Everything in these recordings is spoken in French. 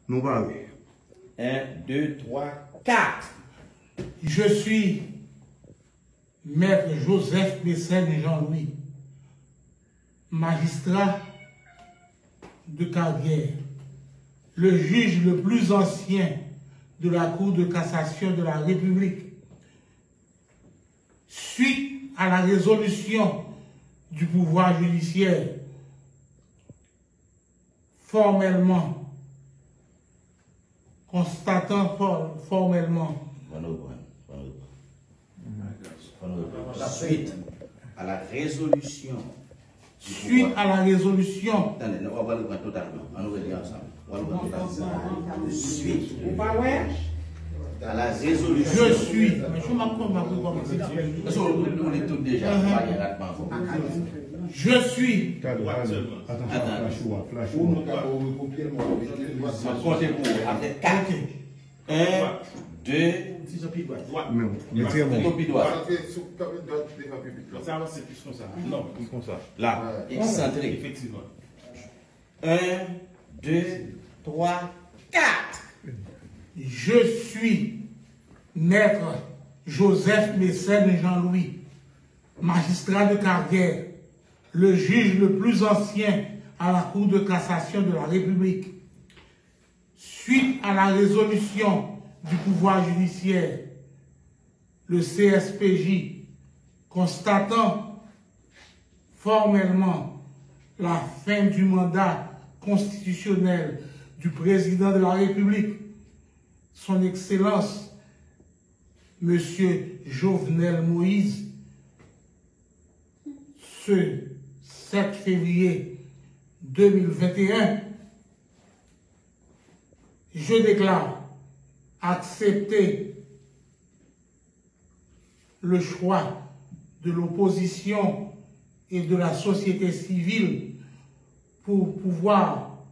Nous parlons. 1, 2, 3, 4. Je suis Maître Joseph Mécène Jean-Louis, magistrat de carrière, le juge le plus ancien de la Cour de cassation de la République. Suite à la résolution du pouvoir judiciaire, formellement, constatant formellement Suite à la résolution. Suite à la résolution. Attendez, on va le prendre totalement. On va le dire ensemble. Suite à la résolution. Je suis. Mais je on est tous déjà. Je suis. Comptez pour après 4. 1, 2, Ça va, c'est plus comme ça. Non, plus comme ça. Là, excentré. Effectivement. 1, 2, 3, 4. Je suis Maître Joseph Mécène Jean-Louis, magistrat de carrière, le juge le plus ancien à la Cour de cassation de la République. Suite à la résolution du pouvoir judiciaire, le CSPJ, constatant formellement la fin du mandat constitutionnel du président de la République, son Excellence, M. Jovenel Moïse, ce 7 février 2021, je déclare accepter le choix de l'opposition et de la société civile pour pouvoir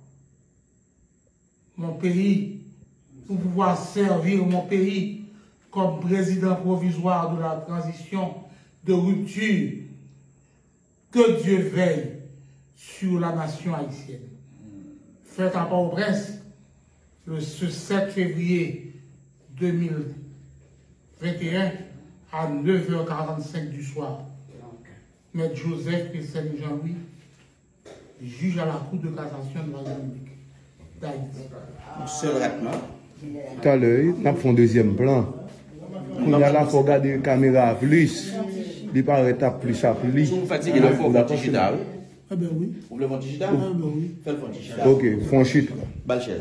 servir mon pays comme président provisoire de la transition de rupture. Que Dieu veille sur la nation haïtienne. Fait à Port-au-Prince, ce 7 février 2021 à 9h45 du soir. Maître Joseph Mécène Jean-Louis, juge à la Cour de cassation de la République d'Haïti. Seul rapidement. Tout à l'heure, nous avons un deuxième plan. Nous allons regarder la caméra plus. Il paraît plus à plus. Si vous fatiguez, il faut un digital. Ah ben oui. Vous voulez un digital? Ah ben oui. Faites le digital. Ok, franchite. Balchèze.